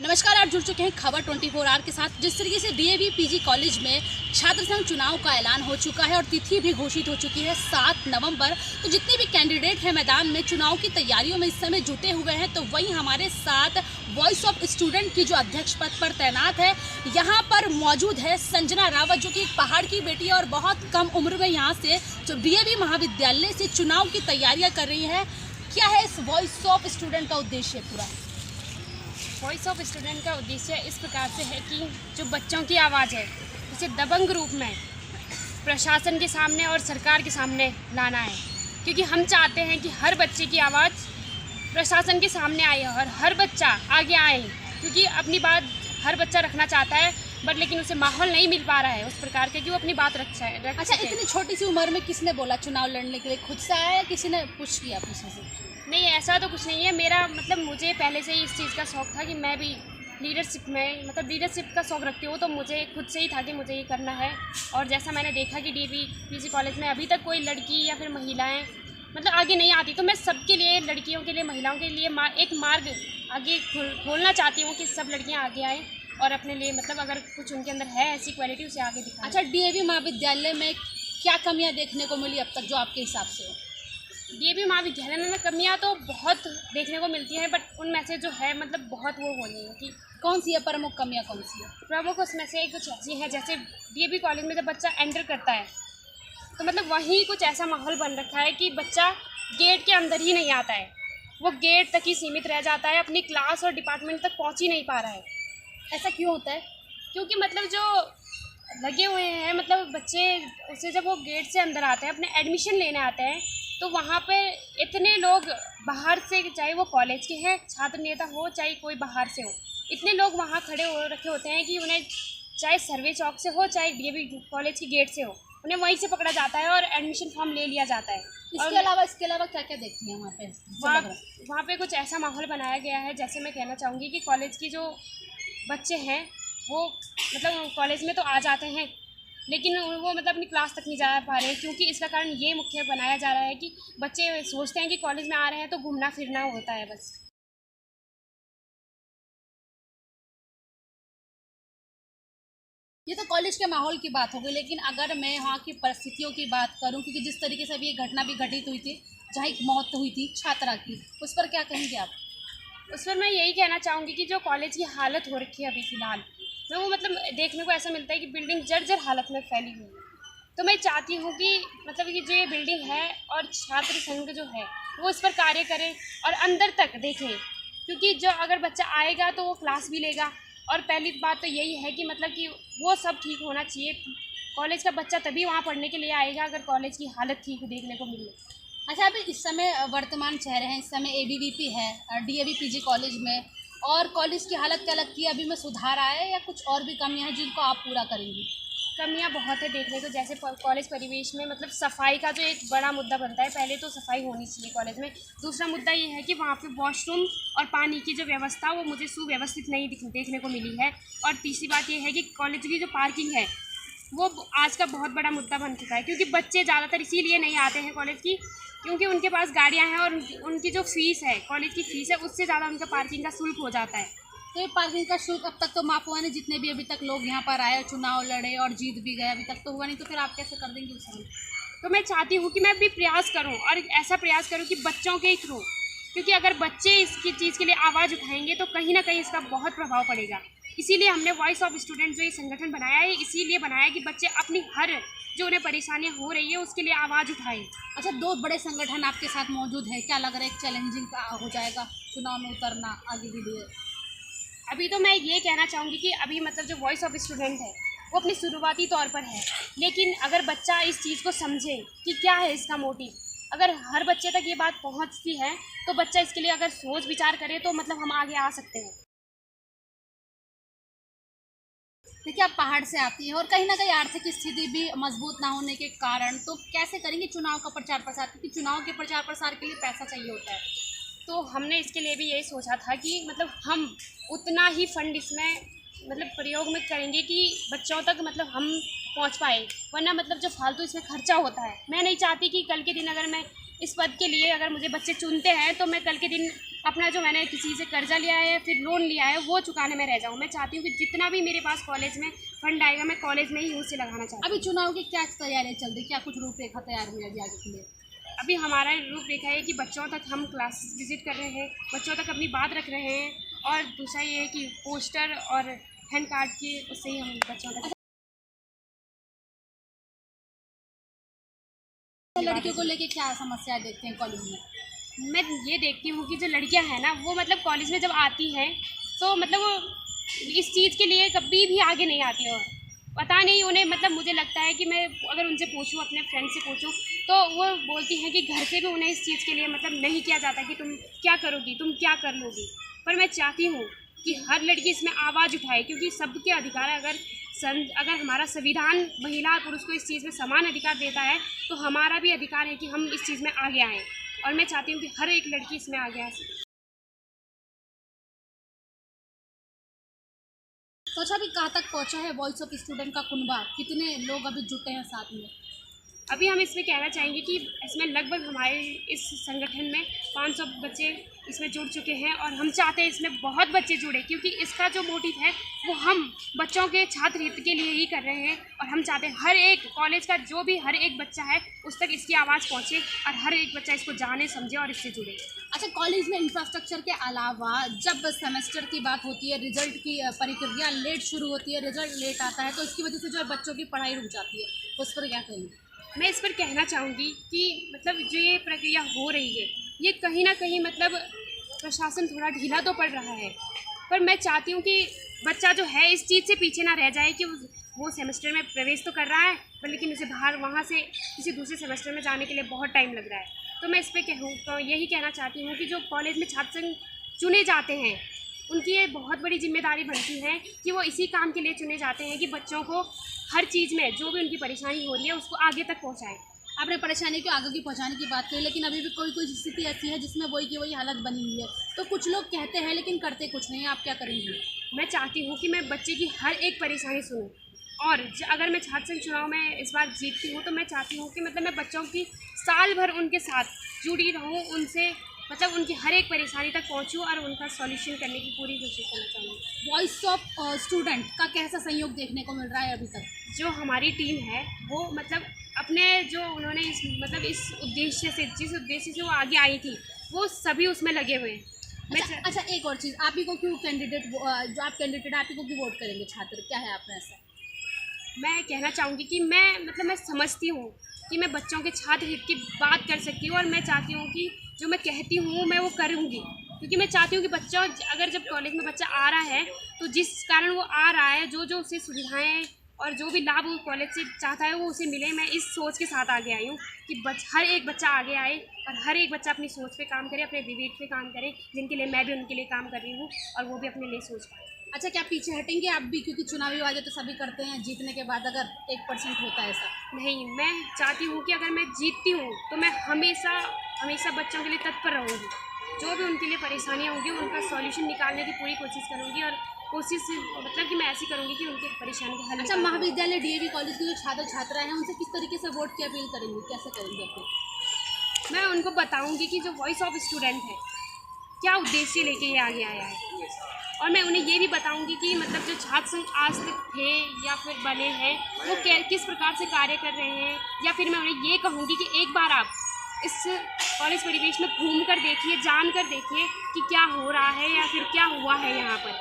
नमस्कार, आप जुड़ चुके हैं खबर 24 आवर के साथ। जिस तरीके से डीएवी पीजी कॉलेज में छात्र संघ चुनाव का ऐलान हो चुका है और तिथि भी घोषित हो चुकी है 7 नवंबर। तो जितने भी कैंडिडेट हैं मैदान में चुनाव की तैयारियों में इस समय जुटे हुए हैं। तो वहीं हमारे साथ वॉइस ऑफ स्टूडेंट की जो अध्यक्ष पद पर तैनात है, यहाँ पर मौजूद है संजना रावत, जो कि एक पहाड़ की बेटी है और बहुत कम उम्र में यहाँ से जो डीएवी महाविद्यालय से चुनाव की तैयारियाँ कर रही है। क्या है इस वॉइस ऑफ स्टूडेंट का उद्देश्य पूरा? वॉइस ऑफ स्टूडेंट का उद्देश्य इस प्रकार से है कि जो बच्चों की आवाज़ है उसे दबंग रूप में प्रशासन के सामने और सरकार के सामने लाना है, क्योंकि हम चाहते हैं कि हर बच्चे की आवाज़ प्रशासन के सामने आए और हर बच्चा आगे आए, क्योंकि अपनी बात हर बच्चा रखना चाहता है बट लेकिन उसे माहौल नहीं मिल पा रहा है उस प्रकार के कि वो अपनी बात रख अच्छा, सके। इतनी छोटी सी उम्र में किसने बोला चुनाव लड़ने के लिए? खुद से आया या किसी ने पुश किया पीछे से? नहीं, ऐसा तो कुछ नहीं है। मेरा मतलब मुझे पहले से ही इस चीज़ का शौक़ था कि मैं भी लीडरशिप का शौक़ रखती हूँ, तो मुझे खुद से ही था कि मुझे ये करना है। और जैसा मैंने देखा कि डीएवी पीजी कॉलेज में अभी तक कोई लड़की या फिर महिलाएं मतलब आगे नहीं आती, तो मैं सबके लिए, लड़कियों के लिए, महिलाओं के लिए एक मार्ग आगे खोलना चाहती हूँ कि सब लड़कियाँ आगे आएँ और अपने लिए मतलब अगर कुछ उनके अंदर है ऐसी क्वालिटी उसे आगे दिखाएं। अच्छा, डीएवी महाविद्यालय में क्या कमियां देखने को मिली अब तक जो आपके हिसाब से हो? डीएवी महाविद्यालय में कमियां तो बहुत देखने को मिलती हैं, बट उनमें से जो है मतलब बहुत वो हो रही है कि कौन सी है प्रमुख कमियां? कौन सी है प्रमुख? उसमें से कुछ ऐसी हैं, जैसे डीएवी कॉलेज में जब बच्चा एंटर करता है तो मतलब वहीं कुछ ऐसा माहौल बन रखा है कि बच्चा गेट के अंदर ही नहीं आता है, वो गेट तक ही सीमित रह जाता है, अपनी क्लास और डिपार्टमेंट तक पहुँच ही नहीं पा रहा है। ऐसा क्यों होता है? क्योंकि मतलब जो लगे हुए हैं मतलब बच्चे उसे जब वो गेट से अंदर आते हैं, अपने एडमिशन लेने आते हैं, तो वहाँ पे इतने लोग बाहर से, चाहे वो कॉलेज के हैं, छात्र नेता हो चाहे कोई बाहर से हो, इतने लोग वहाँ खड़े हो रखे होते हैं कि उन्हें चाहे सर्वे चौक से हो चाहे डीएवी कॉलेज की गेट से हो, उन्हें वहीं से पकड़ा जाता है और एडमिशन फॉर्म ले लिया जाता है। इसके अलावा क्या क्या देखती हैं वहाँ पे? वहाँ पे कुछ ऐसा माहौल बनाया गया है, जैसे मैं कहना चाहूँगी कि कॉलेज की जो बच्चे हैं वो मतलब कॉलेज में तो आ जाते हैं लेकिन वो मतलब अपनी क्लास तक नहीं जा पा रहे हैं, क्योंकि इसका कारण ये मुख्य बनाया जा रहा है कि बच्चे सोचते हैं कि कॉलेज में आ रहे हैं तो घूमना फिरना होता है बस। ये तो कॉलेज के माहौल की बात हो गई, लेकिन अगर मैं यहाँ की परिस्थितियों की बात करूँ, क्योंकि जिस तरीके से अभी ये घटना भी घटित हुई थी जहाँ एक मौत हुई थी छात्रा की, उस पर क्या कहेंगे आप? उस पर मैं यही कहना चाहूँगी कि जो कॉलेज की हालत हो रखी है अभी फ़िलहाल में, वो मतलब देखने को ऐसा मिलता है कि बिल्डिंग जर्जर हालत में फैली हुई है। तो मैं चाहती हूँ कि मतलब कि जो ये बिल्डिंग है और छात्र संघ जो है वो इस पर कार्य करे और अंदर तक देखें, क्योंकि जो अगर बच्चा आएगा तो वो क्लास भी लेगा। और पहली बात तो यही है कि मतलब कि वो सब ठीक होना चाहिए। कॉलेज का बच्चा तभी वहाँ पढ़ने के लिए आएगा अगर कॉलेज की हालत ठीक देखने को मिले। अच्छा, अभी इस समय वर्तमान चेहरे हैं, इस समय एबीवीपी है डीएवी पीजी कॉलेज में, और कॉलेज की हालत क्या लगती है? अभी में सुधार आया है या कुछ और भी कमियां हैं जिनको आप पूरा करेंगी? कमियां बहुत है देखने को, जैसे कॉलेज परिवेश में मतलब सफाई का जो एक बड़ा मुद्दा बनता है, पहले तो सफाई होनी चाहिए कॉलेज में। दूसरा मुद्दा ये है कि वहाँ पे वॉशरूम और पानी की जो व्यवस्था वो मुझे सुव्यवस्थित नहीं देखने को मिली है। और तीसरी बात ये है कि कॉलेज की जो पार्किंग है वो आज का बहुत बड़ा मुद्दा बन चुका है, क्योंकि बच्चे ज़्यादातर इसीलिए नहीं आते हैं कॉलेज की क्योंकि उनके पास गाड़ियाँ हैं और उनकी जो फ़ीस है, कॉलेज की फ़ीस है, उससे ज़्यादा उनका पार्किंग का शुल्क हो जाता है। तो ये पार्किंग का शुल्क अब तक तो माफ़ हुआ नहीं? जितने भी अभी तक लोग यहाँ पर आए, चुनाव लड़े और जीत भी गए, अभी तक तो हुआ नहीं, तो फिर आप कैसे कर देंगे उस समय? तो मैं चाहती हूँ कि मैं भी प्रयास करूँ और ऐसा प्रयास करूँ कि बच्चों के थ्रू, क्योंकि अगर बच्चे इसकी चीज़ के लिए आवाज़ उठाएंगे तो कहीं ना कहीं इसका बहुत प्रभाव पड़ेगा। इसीलिए हमने वॉइस ऑफ स्टूडेंट जो ये संगठन बनाया है, इसीलिए बनाया कि बच्चे अपनी हर जो उन्हें परेशानियाँ हो रही है उसके लिए आवाज़ उठाएं। अच्छा, 2 बड़े संगठन आपके साथ मौजूद है, क्या लग रहा है एक चैलेंजिंग हो जाएगा चुनाव में उतरना आगे के लिए? अभी तो मैं ये कहना चाहूँगी कि अभी मतलब जो वॉइस ऑफ स्टूडेंट है वो अपनी शुरुआती तौर पर है, लेकिन अगर बच्चा इस चीज़ को समझे कि क्या है इसका मोटिव, अगर हर बच्चे तक ये बात पहुँचती है तो बच्चा इसके लिए अगर सोच विचार करे तो मतलब हम आगे आ सकते हैं। देखिए, आप पहाड़ से आती हैं और कहीं ना कहीं आर्थिक स्थिति भी मजबूत ना होने के कारण तो कैसे करेंगे चुनाव का प्रचार प्रसार? क्योंकि चुनाव के प्रचार प्रसार के लिए पैसा चाहिए होता है। तो हमने इसके लिए भी यही सोचा था कि मतलब हम उतना ही फंड इसमें मतलब प्रयोग में करेंगे कि बच्चों तक मतलब हम पहुंच पाए, वरना मतलब जो फालतू इसमें खर्चा होता है, मैं नहीं चाहती कि कल के दिन अगर मैं इस पद के लिए अगर मुझे बच्चे चुनते हैं तो मैं कल के दिन अपना जो मैंने किसी से कर्जा लिया है फिर लोन लिया है वो चुकाने में रह जाऊँ। मैं चाहती हूँ कि जितना भी मेरे पास कॉलेज में फंड आएगा मैं कॉलेज में ही उसे लगाना चाहती हूँ। अभी चुनाव की क्या तैयारियां चल रही, क्या कुछ रूपरेखा तैयार हुई है अभी आगे के लिए? अभी हमारा रूपरेखा है कि बच्चों तक हम क्लास विजिट कर रहे हैं, बच्चों तक अपनी बात रख रहे हैं, और दूसरा ये है कि पोस्टर और हैंड कार्ड की उससे ही हम बच्चों तक। लड़कियों को लेके क्या समस्याएं देखते हैं कॉलेज में? मैं ये देखती हूँ कि जो लड़कियां हैं ना वो मतलब कॉलेज में जब आती हैं तो मतलब वो इस चीज़ के लिए कभी भी आगे नहीं आती है। और पता नहीं उन्हें मतलब मुझे लगता है कि मैं अगर उनसे पूछूं, अपने फ्रेंड से पूछूं, तो वो बोलती हैं कि घर से भी उन्हें इस चीज़ के लिए मतलब नहीं किया जाता कि तुम क्या करोगी, तुम क्या कर लोगी। पर मैं चाहती हूँ कि हर लड़की इसमें आवाज़ उठाए, क्योंकि सबके अधिकार है। अगर हमारा संविधान महिला और पुरुष को इस चीज़ में समान अधिकार देता है तो हमारा भी अधिकार है कि हम इस चीज़ में आगे आएँ। और मैं चाहती हूँ कि हर एक लड़की इसमें आगे आ सके। तो अच्छा, अभी कहाँ तक पहुँचा है वॉइस ऑफ स्टूडेंट का कुनबा? कितने लोग अभी जुटे हैं साथ में? अभी हम इसमें कहना चाहेंगे कि इसमें लगभग हमारे इस संगठन में 500 बच्चे इसमें जुड़ चुके हैं, और हम चाहते हैं इसमें बहुत बच्चे जुड़े, क्योंकि इसका जो मोटिव है वो हम बच्चों के छात्र हित के लिए ही कर रहे हैं। और हम चाहते हैं हर एक कॉलेज का जो भी हर एक बच्चा है उस तक इसकी आवाज़ पहुँचे और हर एक बच्चा इसको जाने, समझे और इससे जुड़े। अच्छा, कॉलेज में इंफ्रास्ट्रक्चर के अलावा जब सेमेस्टर की बात होती है, रिजल्ट की प्रक्रिया लेट शुरू होती है, रिजल्ट लेट आता है, तो इसकी वजह से जो है बच्चों की पढ़ाई रुक जाती है, उस पर क्या कहेंगे? मैं इस पर कहना चाहूँगी कि मतलब जो ये प्रक्रिया हो रही है ये कहीं ना कहीं मतलब प्रशासन थोड़ा ढीला तो पड़ रहा है, पर मैं चाहती हूँ कि बच्चा जो है इस चीज़ से पीछे ना रह जाए कि वो सेमेस्टर में प्रवेश तो कर रहा है पर लेकिन उसे बाहर वहाँ से किसी दूसरे सेमेस्टर में जाने के लिए बहुत टाइम लग रहा है। तो मैं इस पर कहूँ तो यही कहना चाहती हूँ कि जो कॉलेज में छात्र संघ चुने जाते हैं उनकी ये बहुत बड़ी जिम्मेदारी बनती है कि वो इसी काम के लिए चुने जाते हैं कि बच्चों को हर चीज़ में जो भी उनकी परेशानी हो रही है उसको आगे तक पहुँचाएँ। आपने परेशानी को आगे की पहुंचाने की बात कही, लेकिन अभी भी कोई कोई स्थिति ऐसी है जिसमें वही की वही हालत बनी हुई है, तो कुछ लोग कहते हैं लेकिन करते कुछ नहीं है, आप क्या करेंगे? मैं चाहती हूँ कि मैं बच्चे की हर एक परेशानी सुनूँ, और अगर मैं छात्र संघ चुनाव में इस बार जीतती हूँ तो मैं चाहती हूँ कि मतलब मैं बच्चों की साल भर उनके साथ जुड़ी रहूँ, उनसे मतलब उनकी हर एक परेशानी तक पहुँचूँ और उनका सॉल्यूशन करने की पूरी कोशिश करना चाहूँगी। वॉइस ऑफ स्टूडेंट का कैसा सहयोग देखने को मिल रहा है अभी तक? जो हमारी टीम है वो मतलब अपने जो उन्होंने इस उद्देश्य से, जिस उद्देश्य से वो आगे आई थी, वो सभी उसमें लगे हुए हैं। अच्छा, एक और चीज़, आप ही को क्यों कैंडिडेट, जो आप कैंडिडेट आप ही को क्यों वोट करेंगे छात्र, क्या है आपका ऐसा? मैं कहना चाहूँगी कि मैं समझती हूँ कि मैं बच्चों के छात्र हित की बात कर सकती हूँ, और मैं चाहती हूँ कि जो मैं कहती हूँ मैं वो करूँगी, क्योंकि मैं चाहती हूँ कि बच्चा अगर जब कॉलेज में बच्चा आ रहा है तो जिस कारण वो आ रहा है, जो उसे सुविधाएं और जो भी लाभ वो कॉलेज से चाहता है वो उसे मिले। मैं इस सोच के साथ आगे आई हूँ कि हर एक बच्चा आगे आए और हर एक बच्चा अपनी सोच पे काम करे, अपने विवेक पे काम करे, जिनके लिए मैं भी उनके लिए काम कर रही हूँ और वो भी अपने लिए सोच पाए। अच्छा, क्या पीछे हटेंगे आप भी, क्योंकि चुनावी वादे तो सभी करते हैं जीतने के बाद अगर 1% होता है ऐसा? नहीं, मैं चाहती हूँ कि अगर मैं जीतती हूँ तो मैं हमेशा बच्चों के लिए तत्पर रहूँगी, जो भी उनके लिए परेशानियाँ होंगी उनका सॉल्यूशन निकालने की पूरी कोशिश करूँगी, और कोशिश मतलब कि मैं ऐसी करूँगी कि उनकी परेशानी का हल। अच्छा, महाविद्यालय डीएवी कॉलेज के जो छात्र छात्रा हैं उनसे किस तरीके से वोट की अपील करेंगे, कैसे करेंगे अपील? मैं उनको बताऊँगी कि जो वॉइस ऑफ स्टूडेंट है क्या उद्देश्य लेके ये आगे आया है, और मैं उन्हें ये भी बताऊंगी कि मतलब जो छात्र संघ आज तक थे या फिर बने हैं वो किस प्रकार से कार्य कर रहे हैं, या फिर मैं उन्हें ये कहूँगी कि एक बार आप इस कॉलेज परिवेश में घूम कर देखिए, जान कर देखिए कि क्या हो रहा है या फिर क्या हुआ है यहाँ पर।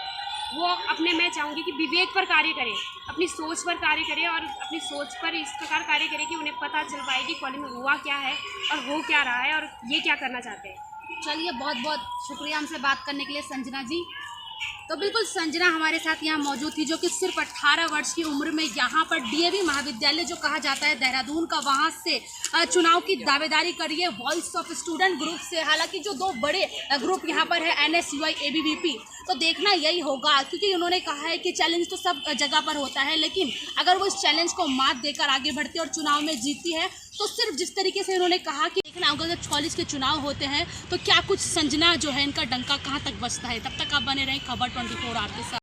वो मैं चाहूँगी कि विवेक पर कार्य करें, अपनी सोच पर कार्य करें, और अपनी सोच पर इस प्रकार कार्य करें कि उन्हें पता चल पाए कि कॉलेज में हुआ क्या है और हो क्या रहा है और ये क्या करना चाहते हैं। चलिए, बहुत बहुत शुक्रिया हमसे बात करने के लिए संजना जी। तो बिल्कुल संजना हमारे साथ यहाँ मौजूद थी, जो कि सिर्फ 18 वर्ष की उम्र में यहाँ पर डीएवी महाविद्यालय जो कहा जाता है देहरादून का, वहाँ से चुनाव की दावेदारी करी है वॉइस ऑफ स्टूडेंट ग्रुप से। हालांकि जो दो बड़े ग्रुप यहाँ पर है NSUI ABVP, तो देखना यही होगा, क्योंकि उन्होंने कहा है कि चैलेंज तो सब जगह पर होता है, लेकिन अगर वो इस चैलेंज को मात देकर आगे बढ़ती है और चुनाव में जीतती है तो सिर्फ जिस तरीके से उन्होंने कहा कि देखना होगा जब कॉलेज के चुनाव होते हैं तो क्या कुछ संजना जो है इनका डंका कहाँ तक बजता है। तब तक आप बने रहें खबर 24 आवर के साथ।